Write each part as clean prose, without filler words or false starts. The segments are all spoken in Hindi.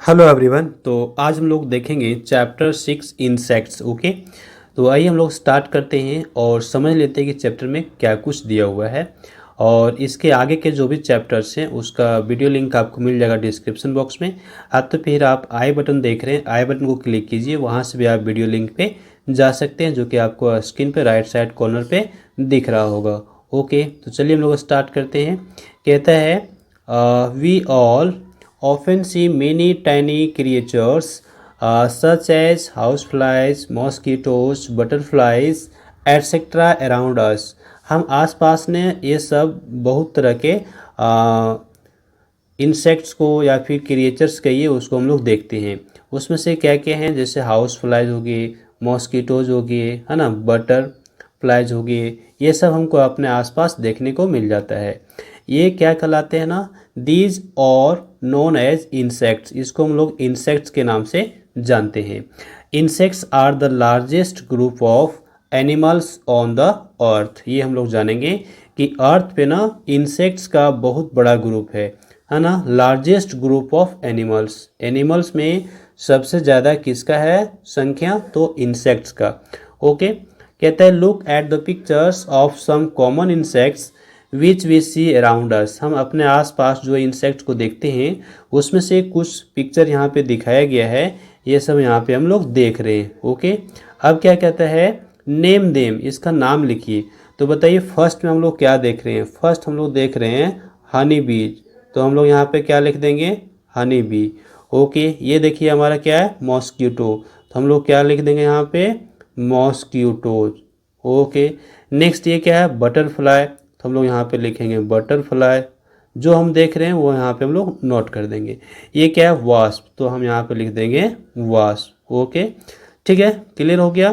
Hello everyone. तो आज हम लोग देखेंगे चैप्टर 6 इंसेक्ट्स। ओके, तो आइए हम लोग स्टार्ट करते हैं और समझ लेते हैं कि चैप्टर में क्या कुछ दिया हुआ है। और इसके आगे के जो भी चैप्टर्स हैं उसका वीडियो लिंक आपको मिल जाएगा डिस्क्रिप्शन बॉक्स में। अब तो फिर आप आई बटन देख रहे हैं, आई बटन को क्लिक कीजिए, वहाँ से भी आप वीडियो लिंक पे जा सकते हैं जो कि आपको स्क्रीन पे राइट साइड कॉर्नर पे दिख रहा होगा। ओके, तो चलिए हम लोग स्टार्ट करते हैं। कहता है we all often see many tiny creatures such as houseflies, mosquitoes, butterflies, etc. around us। हम आसपास ने ये सब बहुत तरह के इंसेक्ट्स को या फिर क्रिएचर्स कहिए उसको हम लोग देखते हैं। उसमें से क्या क्या हैं, जैसे हाउस फ्लाइज हो गए, मॉस्किटोज हो गए, है ना, बटर फ्लाइज हो गए, ये सब हमको अपने आसपास देखने को मिल जाता है। ये क्या कहलाते हैं ना, दीज और नोन एज इंसेक्ट्स। इसको हम लोग इंसेक्ट्स के नाम से जानते हैं। Insects are the largest group of animals on the earth. ये हम लोग जानेंगे कि अर्थ पे ना इंसेक्ट्स का बहुत बड़ा ग्रुप है ना। Largest group of animals, animals में सबसे ज़्यादा किसका है संख्या, तो इंसेक्ट्स का। ओके, कहता है look at the pictures of some common insects which we see around us. हम अपने आसपास जो इंसेक्ट्स को देखते हैं उसमें से कुछ पिक्चर यहाँ पे दिखाया गया है, ये सब यहाँ पे हम लोग देख रहे हैं। ओके, अब क्या कहता है, नेम देम, इसका नाम लिखिए। तो बताइए फर्स्ट में हम लोग क्या देख रहे हैं, फर्स्ट हम लोग देख रहे हैं हनी बीज। तो हम लोग यहाँ पे क्या लिख देंगे, हनी बी। ओके, ये देखिए हमारा क्या है, मॉस्किटो। तो हम लोग क्या लिख देंगे यहाँ पे, मॉस्किटोज। ओके, नेक्स्ट ये क्या है, बटरफ्लाई। तो हम लोग यहाँ पे लिखेंगे बटरफ्लाई। जो हम देख रहे हैं वो यहाँ पे हम लोग नोट कर देंगे। ये क्या है, वास्प। तो हम यहाँ पे लिख देंगे वास्प। ओके, ठीक है, क्लियर हो गया।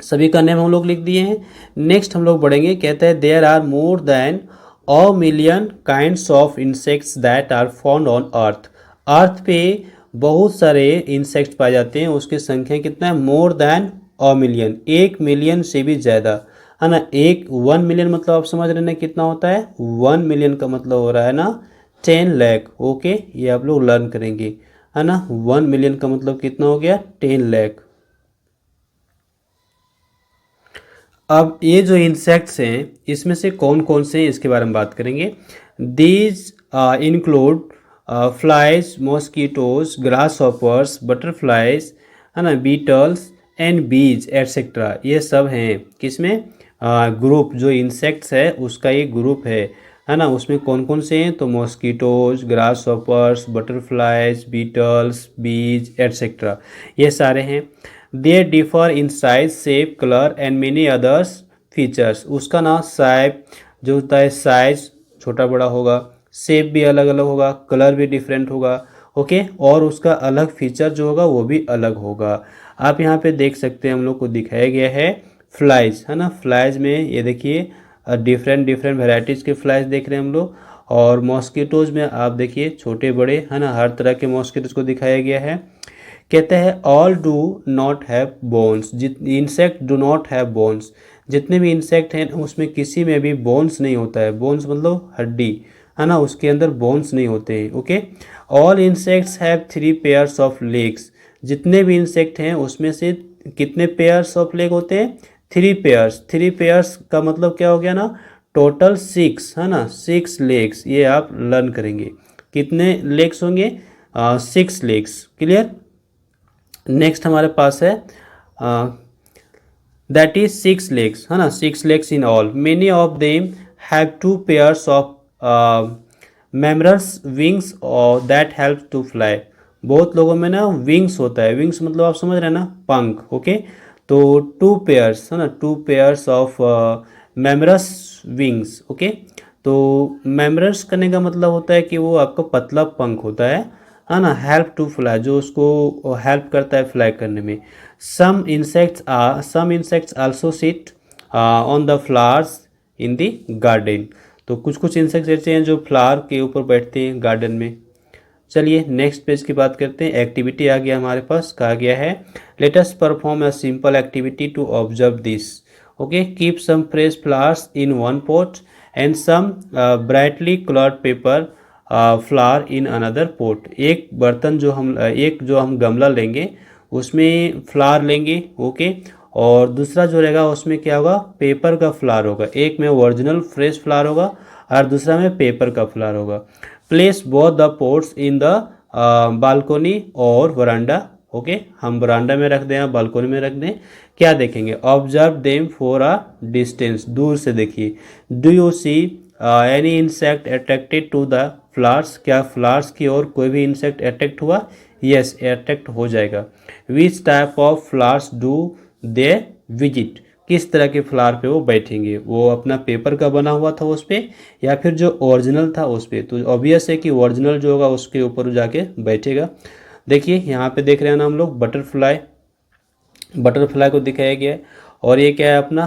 सभी का नेम हम लोग लिख दिए हैं। नेक्स्ट हम लोग बढ़ेंगे, कहते हैं there are more than a million kinds of insects that are found on earth. Earth पे बहुत सारे इंसेक्ट्स पाए जाते हैं, उसकी संख्या कितना है, मोर देन अ मिलियन, 1 मिलियन से भी ज़्यादा, है ना। 1 मिलियन मतलब आप समझ रहे हैं कितना होता है, 1 मिलियन का मतलब हो रहा है ना 10 लाख। ओके, ये आप लोग लर्न करेंगे, है ना। 1 मिलियन का मतलब कितना हो गया, 10 लाख। अब ये जो इंसेक्ट्स हैं इसमें से कौन कौन से हैं इसके बारे में बात करेंगे। These include flies, mosquitoes, grasshoppers, butterflies, है ना, बीटल्स एंड बीज एट्सेट्रा। ये सब हैं किसमें, ग्रुप जो इंसेक्ट्स है उसका ये ग्रुप है ना। उसमें कौन कौन से हैं, तो mosquitoes, grasshoppers, butterflies, beetles, bees etcetera, ये सारे हैं। They differ in size, shape, colour and many others features. उसका ना साइज जो होता है, साइज छोटा बड़ा होगा, शेप भी अलग अलग होगा, कलर भी डिफरेंट होगा। ओके, और उसका अलग फीचर जो होगा वो भी अलग होगा। आप यहाँ पे देख सकते हैं हम लोग को दिखाया गया है फ्लाइज, है ना। फ्लाइज में ये देखिए डिफरेंट डिफरेंट वेराइटीज़ के फ्लाइज देख रहे हैं हम लोग। और मॉस्किटोज में आप देखिए छोटे बड़े, है ना, हर तरह के मॉस्किटोज को दिखाया गया है। कहते हैं all do not have bones, insect do not have bones. जितने भी इंसेक्ट हैं उसमें किसी में भी बोन्स नहीं होता है, बोन्स मतलब हड्डी, है ना, उसके अंदर बोन्स नहीं होते हैं। Okay, all insects have 3 pairs of legs. जितने भी इंसेक्ट हैं उसमें से कितने पेयर्स ऑफ लेग होते हैं, 3 पेयर्स। 3 पेयर्स का मतलब क्या हो गया ना, टोटल 6, है ना, 6 लेग्स। ये आप लर्न करेंगे कितने लेग्स होंगे, 6 लेग्स। क्लियर। नेक्स्ट हमारे पास है दैट इज 6 लेग्स, है ना, 6 legs in all. Many of them have 2 pairs of membranous wings और दैट हेल्प टू फ्लाई। बहुत लोगों में ना विंग्स होता है, विंग्स मतलब आप समझ रहे हैं ना, पंख। ओके, तो 2 पेयर्स, है ना, 2 pairs of membranous wings. Okay, तो मेमरस करने का मतलब होता है कि वो आपका पतला पंख होता है ना। हेल्प टू फ्लाई, जो उसको हेल्प करता है फ्लाई करने में। Some insects also sit on the flowers in the garden. तो कुछ कुछ इंसेक्ट्स ऐसे हैं जो फ्लावर के ऊपर बैठते हैं गार्डन में। चलिए नेक्स्ट पेज की बात करते हैं। एक्टिविटी आ गया हमारे पास, कहा गया है let us perform a simple activity to observe this. Okay, keep some fresh flowers in one pot and some brightly coloured paper flower in another pot. एक बर्तन जो हम गमला लेंगे उसमें फ्लावर लेंगे, ओके, और दूसरा जो रहेगा उसमें क्या होगा, पेपर का फ्लावर होगा। एक में ओरिजिनल फ्रेश फ्लावर होगा और दूसरा में पेपर का फ्लावर होगा। Place both the pots in the balcony और वरांडा, ओके, हम वरांडा में रख दें या बालकोनी में रख दें। क्या देखेंगे, observe them for a distance, दूर से देखिए। Do you see any insect attracted to the flowers, क्या फ्लावर्स की ओर कोई भी इंसेक्ट अट्रैक्ट हुआ? यस, अट्रैक्ट हो जाएगा। Which type of flowers do they visit, किस तरह के फ्लावर पे वो बैठेंगे, वो अपना पेपर का बना हुआ था उस पर या फिर जो ओरिजिनल था उस पर? तो ऑब्वियस है कि ओरिजिनल जो होगा उसके ऊपर जाके बैठेगा। देखिए यहाँ पे देख रहे हैं ना हम लोग बटरफ्लाई, बटरफ्लाई को दिखाया गया है। और ये क्या है अपना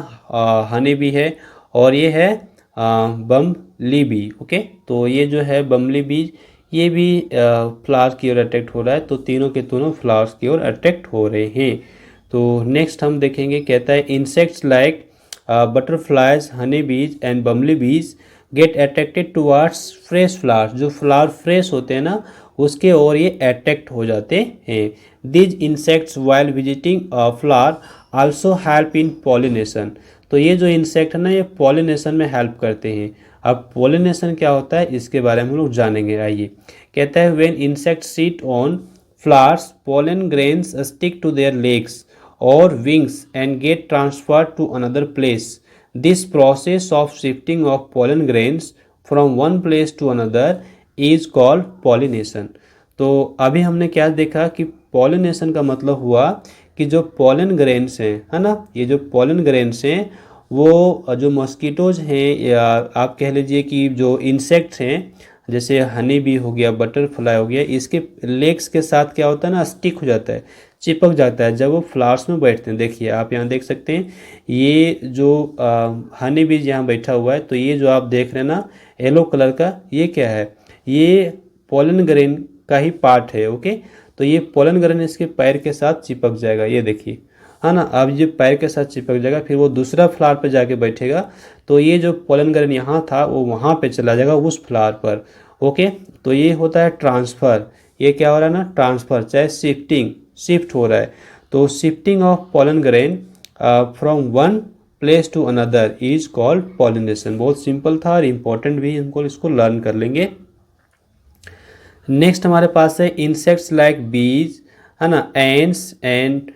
हनी बी है, और ये है बम्बली बी, ओके। तो ये जो है बम्बली बी, ये भी फ्लावर्स की ओर अट्रैक्ट हो रहा है। तो तीनों के तीनों फ्लावर्स की ओर अट्रैक्ट हो रहे हैं। तो नेक्स्ट हम देखेंगे, कहता है इंसेक्ट्स लाइक बटरफ्लाइज, हनी बीज एंड बम्बली बीज get attracted towards fresh flowers, जो फ्लावर फ्रेश होते हैं ना उसके ओर ये अट्रैक्ट हो जाते हैं। These insects while visiting flower also help in pollination, तो ये जो इंसेक्ट है ना ये पॉलिनेशन में हेल्प करते हैं। अब पॉलिनेशन क्या होता है इसके बारे में हम लोग जानेंगे, आइए। कहता है when insects sit on flowers pollen grains stick to their legs or wings and get transferred to another place. This process of shifting of pollen grains from one place to another is called pollination. तो अभी हमने क्या देखा कि पॉलिनेशन का मतलब हुआ कि जो पॉलन ग्रेन्स हैं, है ना, ये जो पॉलन ग्रेन्स हैं वो जो मॉस्किटोज हैं या आप कह लीजिए कि जो इंसेक्ट्स हैं जैसे हनी बी हो गया, बटरफ्लाई हो गया, इसके लेग्स के साथ क्या होता है ना, स्टिक हो जाता है, चिपक जाता है जब वो फ्लावर्स में बैठते हैं। देखिए आप यहाँ देख सकते हैं ये जो हनी बीज यहाँ बैठा हुआ है, तो ये जो आप देख रहे हैं ना येलो कलर का, ये क्या है, ये पोलन ग्रेन का ही पार्ट है, ओके। तो ये पोलन ग्रेन इसके पैर के साथ चिपक जाएगा, ये देखिए, है ना। अब ये पैर के साथ चिपक जाएगा, फिर वो दूसरा फ्लावर पे जाके बैठेगा, तो ये जो पोलन ग्रेन यहाँ था वो वहाँ पे चला जाएगा उस फ्लावर पर, ओके। तो ये होता है ट्रांसफ़र, ये क्या हो रहा है ना, ट्रांसफ़र, चाहे शिफ्ट हो रहा है। तो shifting of pollen grain from one place to another is called pollination. बहुत सिंपल था और इम्पोर्टेंट भी, हमको इसको लर्न कर लेंगे। नेक्स्ट हमारे पास है इंसेक्ट्स लाइक बीज, है ना, ants and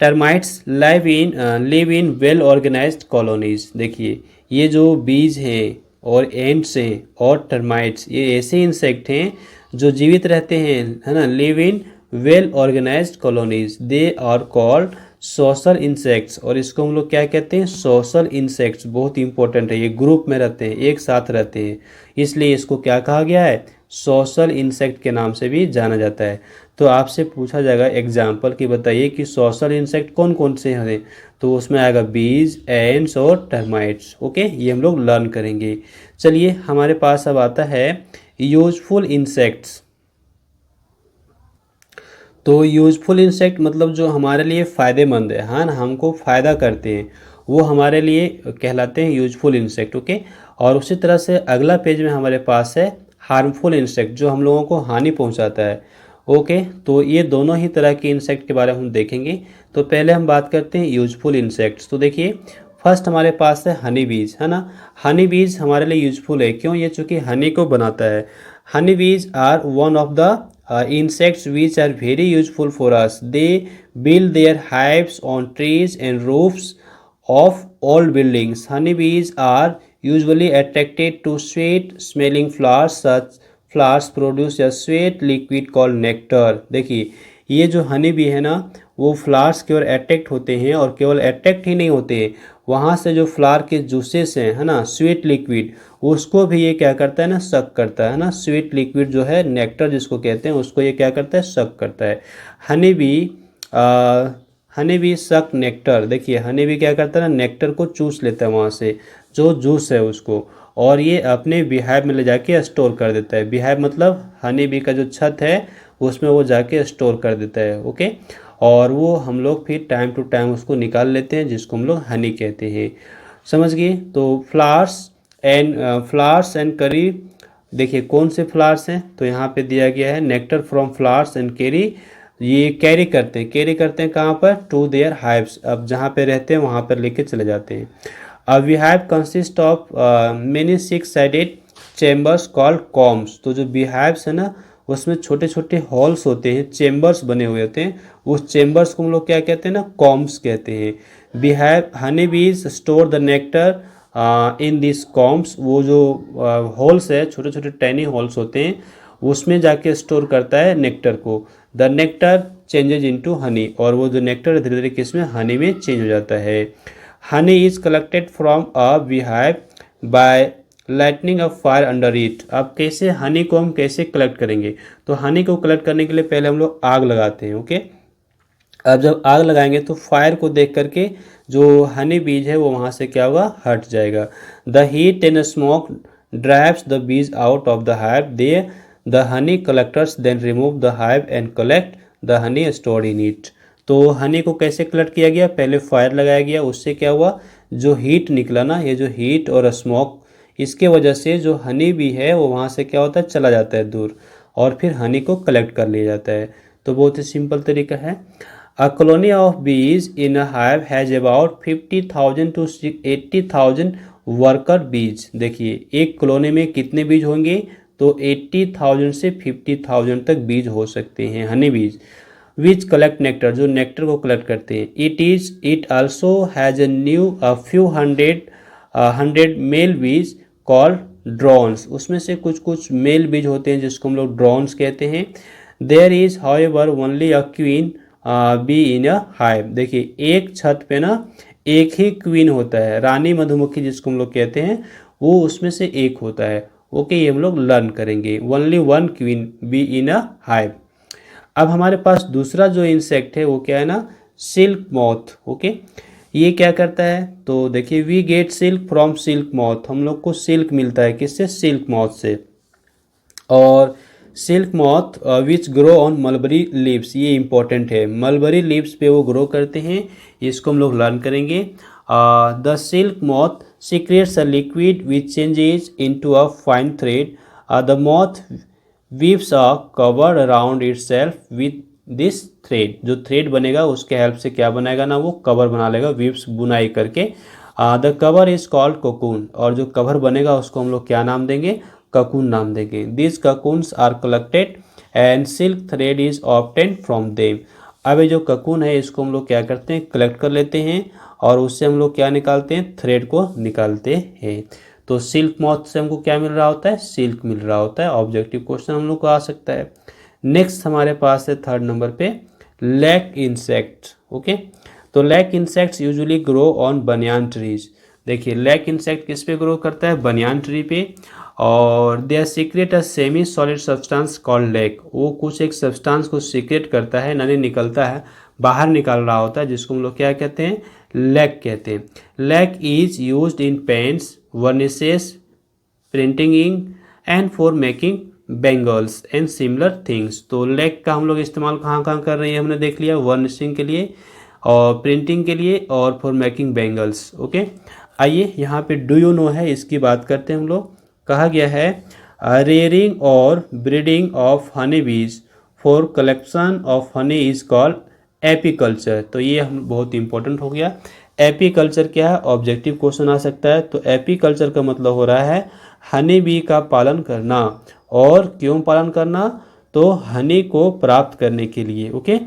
termites live in well organised colonies. देखिए ये जो बीज हैं और एंड्स हैं और टर्माइट्स, ये ऐसे इंसेक्ट हैं जो जीवित रहते हैं, है ना, live in well organised colonies. They are called social insects, और इसको हम लोग क्या कहते हैं, सोशल इंसेक्ट्स। बहुत इंपॉर्टेंट है, ये ग्रुप में रहते हैं, एक साथ रहते हैं, इसलिए इसको क्या कहा गया है, सोशल इंसेक्ट के नाम से भी जाना जाता है। तो आपसे पूछा जाएगा एग्जाम्पल कि बताइए कि सोशल इंसेक्ट कौन कौन से हैं, तो उसमें आएगा बीज, एंड्स और टर्माइट्स, ओके। ये हम लोग लर्न करेंगे। चलिए हमारे पास अब आता है यूजफुल इंसेक्ट्स। तो यूजफुल इंसेक्ट मतलब जो हमारे लिए फ़ायदेमंद है, हाँ ना, हमको फ़ायदा करते हैं, वो हमारे लिए कहलाते हैं यूजफुल इंसेक्ट, ओके। और उसी तरह से अगला पेज में हमारे पास है हार्मफुल इंसेक्ट, जो हम लोगों को हानि पहुंचाता है, ओके। तो ये दोनों ही तरह के इंसेक्ट के बारे में हम देखेंगे। तो पहले हम बात करते हैं यूजफुल इंसेक्ट्स। तो देखिए फर्स्ट हमारे पास है हनी बीज, है ना। हनी बीज हमारे लिए यूजफुल है, क्यों, ये चूँकि हनी को बनाता है। Honey bees are one of the insects which are very useful for us. They build their hives on trees and roofs of old buildings. Honeybees are usually attracted to sweet smelling flowers. Such flowers produce a sweet liquid called nectar. देखिए ये जो हनी बी है ना वो फ्लावर्स की ओर अट्रैक्ट होते हैं, और केवल अट्रैक्ट ही नहीं होते हैं, वहाँ से जो फ्लावर के जूसेस हैं, है ना, स्वीट लिक्विड, उसको भी ये क्या करता है ना, सक करता है ना। स्वीट लिक्विड जो है नेक्टर जिसको कहते हैं, उसको ये क्या करता है, सक करता है। हनी बी सक नेक्टर। देखिए हनी बी क्या करता है ना, नेक्टर को चूस लेता है वहाँ से जो जूस है उसको, और ये अपने बिहाइव में ले जाके स्टोर कर देता है। बिहाइव मतलब हनी बी का जो छत है उसमें वो जाके स्टोर कर देता है, ओके। और वो हम लोग फिर टाइम टू टाइम उसको निकाल लेते हैं, जिसको हम लोग हनी कहते हैं, समझ गए। तो फ्लावर्स एंड करी देखिए कौन से फ्लावर्स हैं, तो यहाँ पे दिया गया है nectar from flowers and carry, ये कैरी करते हैं कहाँ पर, टू देयर हाइव्स, अब जहाँ पे रहते हैं वहाँ पर लेके चले जाते हैं। अब we hive consist of many 6 sided chambers called combs, तो जो बी हाइव्स है ना उसमें छोटे छोटे हॉल्स होते हैं, चेम्बर्स बने हुए होते हैं, उस चेम्बर्स को हम लोग क्या कहते हैं ना, कॉम्स कहते हैं। B have honey bees store the nectar in this combs, वो जो होल्स है, छोटे छोटे टाइनी होल्स होते हैं, उसमें जाके स्टोर करता है नेक्टर को। The nectar changes into Honey, और वो जो नेक्टर धीरे धीरे किसमें, हनी में चेंज हो जाता है। Honey is collected from a beehive by lightning a fire under it. अब कैसे हनी को हम कैसे कलेक्ट करेंगे, तो हनी को कलेक्ट करने के लिए पहले हम लोग आग लगाते हैं। ओके, अब जब आग लगाएंगे तो फायर को देख करके जो हनी बीज है वो वहाँ से क्या होगा, हट जाएगा। The heat and smoke drives the bees out of the hive, they the honey collectors then remove the hive and collect the honey stored in it. तो हनी को कैसे कलेक्ट किया गया, पहले फायर लगाया गया, उससे क्या हुआ, जो हीट निकला ना, ये जो हीट और स्मोक, इसके वजह से जो हनी बी है वो वहाँ से क्या होता है, चला जाता है दूर, और फिर हनी को कलेक्ट कर लिया जाता है। तो बहुत ही सिंपल तरीका है। A colony of bees in a hive has about 50,000 to 80,000 worker बीज। देखिए एक कॉलोनी में कितने बीज होंगे, तो 80,000 से 50,000 तक बीज हो सकते हैं, honey bees. Which collect nectar, जो नेक्टर को कलेक्ट करते हैं। It also has a new few hundred male bees called drones, उसमें से कुछ कुछ मेल बीज होते हैं जिसको हम लोग ड्रोन्स कहते हैं। There is however only a queen bee in a hive. देखिए एक छत पे ना एक ही क्वीन होता है, रानी मधुमक्खी जिसको हम लोग कहते हैं, वो उसमें से एक होता है। ओके, ये हम लोग लर्न करेंगे, only one queen bee in a hive. अब हमारे पास दूसरा जो इंसेक्ट है वो क्या है ना, सिल्क मॉथ। ओके, ये क्या करता है, तो देखिए we get silk from silk moth, हम लोग को सिल्क मिलता है किससे, सिल्क मॉथ से। और silk moth which grow on mulberry leaves, ये इंपॉर्टेंट है, मलबरी लीव्स पे वो ग्रो करते हैं, इसको हम लोग लर्न करेंगे। The silk moth secrets a liquid which changes into a fine thread, the moth weaves a cover around itself with this thread, जो थ्रेड बनेगा उसके हेल्प से क्या बनाएगा ना, वो कवर बना लेगा, वीव्स बुनाई करके। The cover is called cocoon, और जो कवर बनेगा उसको हम लोग क्या नाम देंगे, ककून नाम देंगे। This cocoons are collected and silk thread is obtained from them. अब ये जो ककून है इसको हम लोग क्या करते हैं, कलेक्ट कर लेते हैं, और उससे हम लोग क्या निकालते हैं, थ्रेड को निकालते हैं। तो सिल्क मॉथ से हमको क्या मिल रहा होता है, सिल्क मिल रहा होता है। ऑब्जेक्टिव क्वेश्चन हम लोग को आ सकता है। नेक्स्ट हमारे पास है थर्ड नंबर पे लैक इंसेक्ट। ओके, तो lac insects usually grow on banyan trees. देखिए लैक इंसेक्ट किस पे ग्रो करता है, बनियान ट्री पे, और they are secret a semi solid substance called lac, वो कुछ एक सब्सटेंस को सीक्रेट करता है, यानी निकलता है, बाहर निकाल रहा होता है, जिसको हम लोग क्या कहते हैं, लैक कहते हैं। Lac is used in paints, varnishes, printing ink and for making bangles and similar things. तो लैक का हम लोग इस्तेमाल कहाँ कहाँ कर रहे हैं, हमने देख लिया, वर्निशिंग के लिए और प्रिंटिंग के लिए और फॉर मेकिंग बेंगल्स। ओके, आइए यहाँ पे डू यू नो है, इसकी बात करते हैं हम लोग। कहा गया है रेयरिंग और ब्रीडिंग ऑफ हनी बीज for collection of honey is called apiculture. तो ये हम बहुत इंपॉर्टेंट हो गया। एपीकल्चर क्या है, ऑब्जेक्टिव क्वेश्चन आ सकता है। तो एपीकल्चर का मतलब हो रहा है हनी बी का पालन करना, और क्यों पालन करना, तो हनी को प्राप्त करने के लिए। ओके,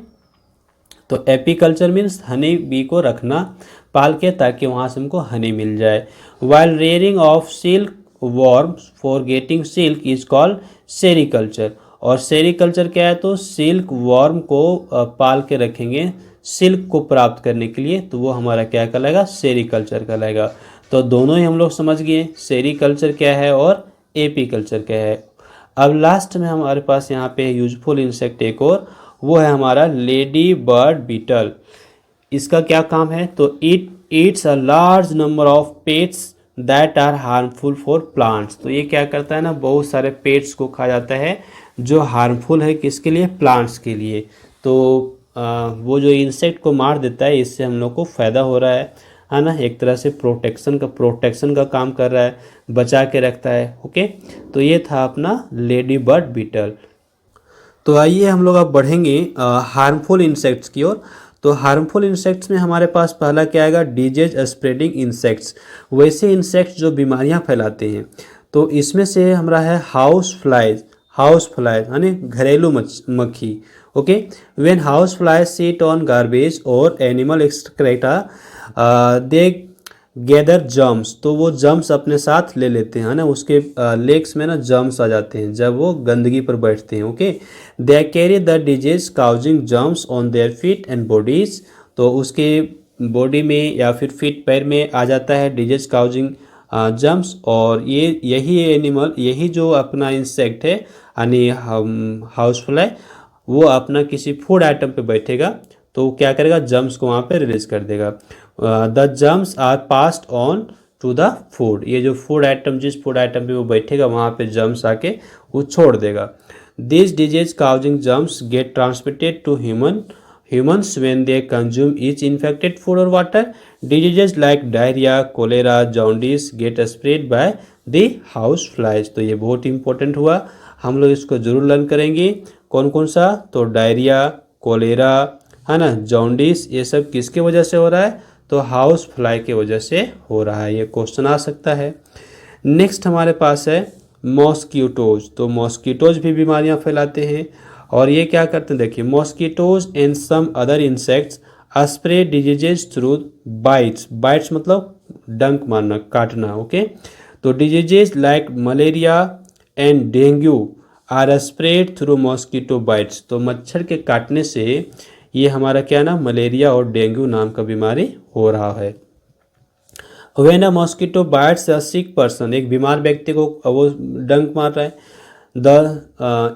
तो एपीकल्चर मीन्स हनी बी को रखना पाल के, ताकि वहाँ से हमको हनी मिल जाए। While rearing of silk worms for getting silk is called sericulture. और सेरीकल्चर क्या है, तो सिल्क वर्म को पाल के रखेंगे सिल्क को प्राप्त करने के लिए, तो वो हमारा क्या कहलाएगा, सेरीकल्चर कहलाएगा। तो दोनों ही हम लोग समझ गए सेरीकल्चर क्या है और एपीकल्चर क्या है। अब लास्ट में हमारे पास यहाँ पे यूजफुल इंसेक्ट एक और, वो है हमारा लेडी बर्ड बीटल। इसका क्या काम है, तो it eats a large number of pests that are harmful for plants. तो ये क्या करता है ना, बहुत सारे पेट्स को खा जाता है जो हार्मफुल है, किसके लिए, प्लांट्स के लिए। तो वो जो इंसेक्ट को मार देता है, इससे हम लोग को फ़ायदा हो रहा है। है ना, एक तरह से प्रोटेक्शन का काम कर रहा है, बचा के रखता है। ओके, तो ये था अपना लेडी बर्ड बीटल। तो आइए हम लोग अब बढ़ेंगे हार्मफुल इंसेक्ट्स की ओर। तो हार्मफुल इंसेक्ट्स में हमारे पास पहला क्या आएगा, डिजीज स्प्रेडिंग इंसेक्ट्स, वैसे इंसेक्ट्स जो बीमारियां फैलाते हैं। तो इसमें से हमारा है हाउस फ्लाइज यानी घरेलू मक्खी। Okay, when house flies sit on garbage और animal excreta they gather germs, तो वो जर्म्स अपने साथ ले लेते हैं, है ना, उसके लेग्स में ना जर्म्स आ जाते हैं जब वो गंदगी पर बैठते हैं। Okay, they carry the disease causing germs on their feet and bodies, तो उसके बॉडी में या फिर फीट पैर में आ जाता है डिजीज काउजिंग जर्म्स। और यही जो अपना इंसेक्ट है यानी हाउस फ्लाई, वो अपना किसी फूड आइटम पे बैठेगा तो वो क्या करेगा, जर्म्स को वहाँ पे रिलीज कर देगा। The germs are passed on to the food, ये जो फूड आइटम, जिस फूड आइटम पे वो बैठेगा वहाँ पे जर्म्स आके वो छोड़ देगा। This disease causing germs get transmitted to humans when they consume each infected food or water. Diseases like diarrhea, cholera, jaundice get spread by the house flies। तो ये बहुत इंपॉर्टेंट हुआ, हम लोग इसको जरूर लर्न करेंगे। कौन कौन सा, तो डायरिया, कोलेरा, है ना, जॉन्डिस, ये सब किसके वजह से हो रहा है, तो हाउस फ्लाई के वजह से हो रहा है। ये क्वेश्चन आ सकता है। नेक्स्ट हमारे पास है मॉस्किटोज। तो मॉस्किटोज भी बीमारियां फैलाते हैं और ये क्या करते हैं, देखिए, mosquitoes and some other insects spread diseases through bites मतलब डंक मारना, काटना। ओके, तो diseases like malaria and dengue are spread through mosquito bites, तो मच्छर के काटने से ये हमारा क्या ना, मलेरिया और डेंगू नाम का बीमारी हो रहा है। When a mosquito bites a sick person, एक बीमार व्यक्ति को वो डंक मार रहा है,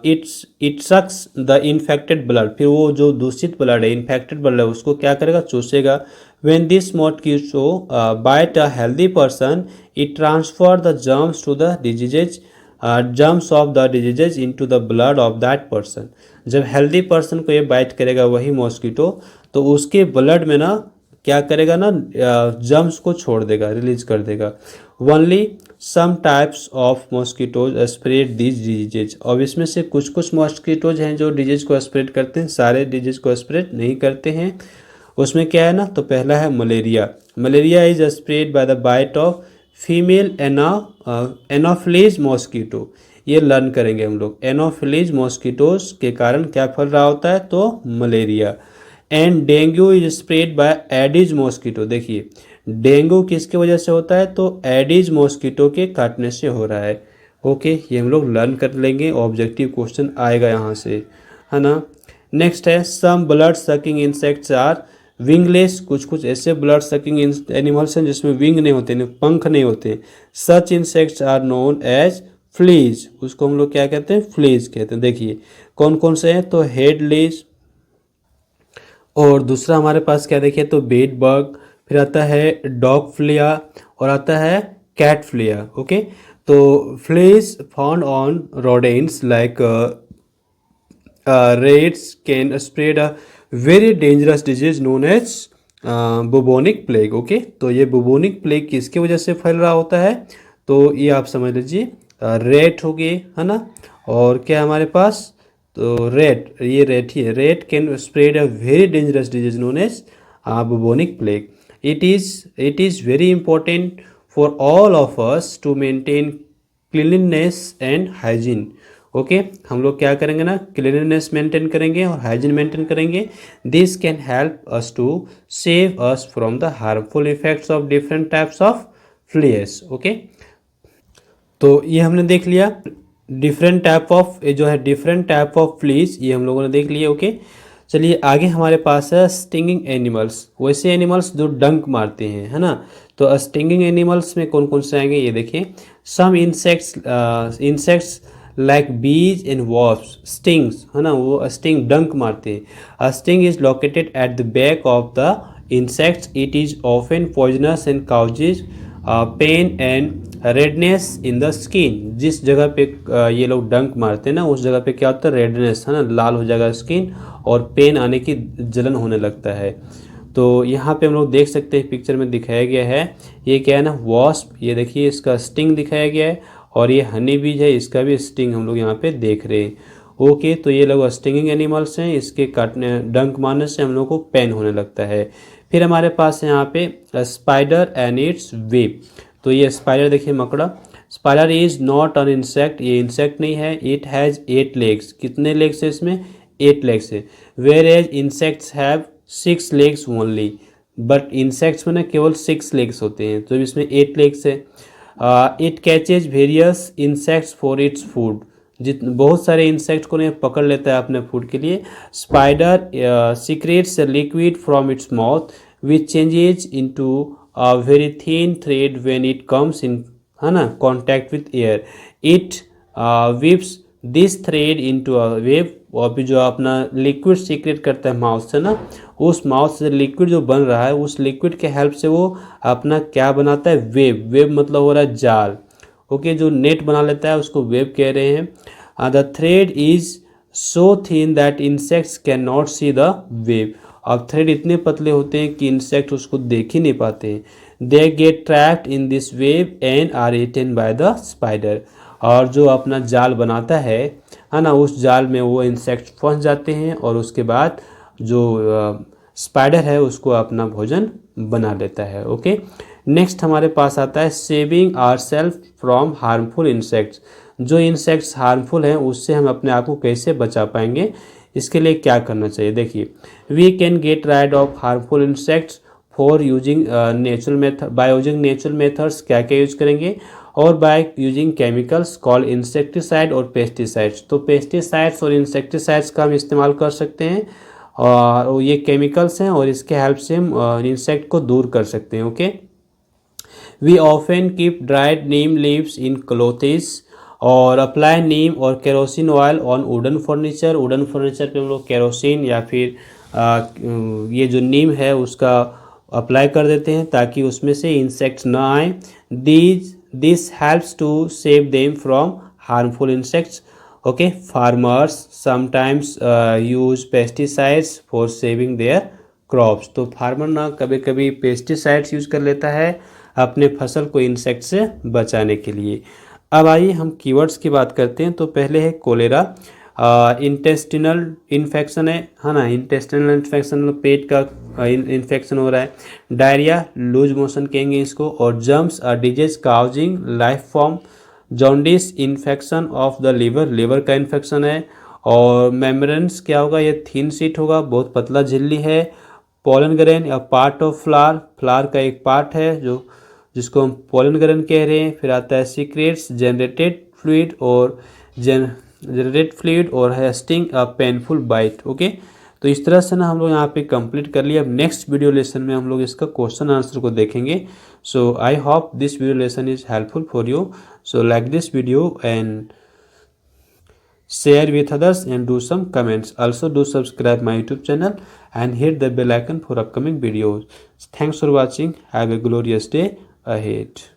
it sucks the infected blood, फिर वो जो दूषित ब्लड है, इन्फेक्टेड ब्लड है, उसको क्या करेगा, चूसेगा। When this mosquito bite a healthy person, it transfer the germs to the diseases germs of the diseases into the blood of that person. जब हेल्दी पर्सन को ये बाइट करेगा वही मॉस्किटो, तो उसके ब्लड में ना क्या करेगा ना, जर्म्स को छोड़ देगा, रिलीज कर देगा। Only some types of mosquitoes spread these diseases, अब इसमें से कुछ कुछ मॉस्किटोज हैं जो डिजीज को स्प्रेड करते हैं, सारे डिजीज को स्प्रेड नहीं करते हैं। उसमें क्या है ना, तो पहला है malaria is spread by the bite of female anopheles mosquito, ये लर्न करेंगे हम लोग। एनोफिलीज मॉस्किटोज के कारण क्या फैल रहा होता है, तो malaria. And dengue is spread bye adage mosquito, देखिए डेंगू किसके वजह से होता है, तो एडिज मॉस्किटो के काटने से हो रहा है। ओके, ये हम लोग लर्न कर लेंगे, ऑब्जेक्टिव क्वेश्चन आएगा यहाँ से, है ना। नेक्स्ट है some blood sucking insects are wingless, कुछ ऐसे ब्लड सकिंग एनिमल्स हैं जिसमें विंग नहीं होते, पंख नहीं होते। Such insects are known as fleas, उसको हम लोग क्या कहते हैं, फ्लीज कहते हैं। देखिए कौन कौन से हैं, तो हेड लीज, और दूसरा हमारे पास क्या देखिए, तो बेड बग, फिर आता है डॉग फ्लिया और आता है कैट फ्लिया। ओके, तो fleas found on rodents like rats can spread a very dangerous disease known as bubonic plague. Okay, तो ये बुबोनिक प्लेग किसकी वजह से फैल रहा होता है, तो ये आप समझ लीजिए रेट हो गए, है ना। और क्या हमारे पास, तो रेट, ये रेट ही है, rat can spread a very dangerous disease known as bubonic plague. It is very important for all of us to maintain cleanliness and hygiene. Okay, हम लोग क्या करेंगे ना, क्लीनलीनेस मेंटेन करेंगे और हाइजीन मेंटेन करेंगे। This can help us to save us from the harmful effects of different types of fleas. Okay, तो ये हमने देख लिया डिफरेंट टाइप ऑफ फ्लीज, ये हम लोगों ने देख लिया। ओके, चलिए आगे हमारे पास है स्टिंगिंग एनिमल्स, वैसे एनिमल्स जो डंक मारते हैं, है ना। तो स्टिंगिंग एनिमल्स में कौन कौन से आएंगे, ये देखिए। Some insects like bees and worms stings, है ना, वो स्टिंग डंक मारते हैं। Sting is located at the back of the insects, it is often poisonous and causes pain and redness in the skin. जिस जगह पे ये लोग डंक मारते हैं ना, उस जगह पे क्या होता है, रेडनेस, है ना, लाल हो जाएगा स्किन और पेन आने की जलन होने लगता है। तो यहाँ पे हम लोग देख सकते हैं पिक्चर में दिखाया गया है, ये क्या है ना, वॉस्प, ये देखिए इसका स्टिंग दिखाया गया है, और ये हनी बीज है, इसका भी स्टिंग हम लोग यहाँ पे देख रहे हैं। ओके, तो ये लोग स्टिंगिंग एनिमल्स हैं, इसके काटने डंक मारने से हम लोग को पेन होने लगता है। फिर हमारे पास है यहाँ पे स्पाइडर एंड इट्स वेब। तो ये स्पाइडर देखिए, मकड़ा। Spider is not an insect, ये इंसेक्ट नहीं है। इट हैज़ 8 लेग्स, कितने लेग्स है इसमें, 8 लेग्स है। Whereas insects have 6 legs only, but insects में ना केवल 6 लेग्स होते हैं, तो इसमें 8 लेग्स है। It catches various insects for its food, बहुत सारे इंसेक्ट को ने पकड़ लेता है अपने फूड के लिए। Spider secrets liquid from its mouth which changes into a very thin thread when it comes in, है ना, contact with air. It chips this thread into a wave, और भी जो अपना लिक्विड सीक्रेट करता है माउथ से ना, उस माउथ से लिक्विड जो बन रहा है, उस लिक्विड के हेल्प से वो अपना क्या बनाता है, वेव। वेव मतलब हो रहा है जाल। ओके, जो नेट बना लेता है उसको वेब कह रहे हैं। The thread is so thin that insects can not see the web. अब थ्रेड इतने पतले होते हैं कि इंसेक्ट उसको देख ही नहीं पाते हैं। They get trapped in this web and are eaten by the spider. और जो अपना जाल बनाता है ना, उस जाल में वो इंसेक्ट फंस जाते हैं, और उसके बाद जो स्पाइडर है उसको अपना भोजन बना लेता है। ओके, नेक्स्ट हमारे पास आता है saving our self from harmful insects. जो इंसेक्ट्स हार्मफुल हैं उससे हम अपने आप को कैसे बचा पाएंगे, इसके लिए क्या करना चाहिए। देखिए, we can get rid of harmful insects for using natural method, by using natural methods, क्या क्या यूज करेंगे, और by using chemicals called insecticide और पेस्टिसाइड्स। तो पेस्टिसाइड्स और इंसेक्टिसाइड्स का हम इस्तेमाल कर सकते हैं, और ये केमिकल्स हैं, और इसके हेल्प से हम इंसेक्ट को दूर कर सकते हैं। Okay, we often keep dried neem leaves in clothes, और अप्लाई नीम और kerosene oil on wooden furniture. Wooden furniture पे हम लोग केरोसिन या फिर ये जो नीम है उसका अप्लाई कर देते हैं, ताकि उसमें से इंसेक्ट्स ना आए। This helps to save them from harmful insects. Okay, farmers sometimes use pesticides for saving their crops. तो फार्मर ना कभी कभी पेस्टिसाइड्स यूज कर लेता है अपने फसल को इंसेक्ट से बचाने के लिए। अब आइए हम कीवर्ड्स की बात करते हैं। तो पहले है कोलेरा, इंटेस्टिनल इन्फेक्शन है ना, इंटेस्टिनल इन्फेक्शन पेट का इन्फेक्शन हो रहा है। डायरिया, लूज मोशन कहेंगे इसको। और germs a disease causing life form. Jaundice, infection of the liver, liver का इन्फेक्शन है। और मेम्ब्रेन्स क्या होगा, ये थिन शीट होगा, बहुत पतला झिल्ली है। पोलन ग्रेन या पार्ट ऑफ फ्लावर, फ्लावर का एक पार्ट है जो जिसको हम पोलन ग्रेन कह रहे हैं। फिर आता है सीक्रेट्स, जनरेटेड फ्लूइड और हेस्टिंग अ पेनफुल बाइट। ओके, तो इस तरह से ना हम लोग यहाँ पे कंप्लीट कर लिया। अब नेक्स्ट वीडियो लेसन में हम लोग इसका क्वेश्चन आंसर को देखेंगे। So I hope this video lesson is helpful for you. So like this video and share with others and do some comments. Also do subscribe my YouTube channel and hit the bell icon for upcoming videos. Thanks for watching. Have a glorious day ahead.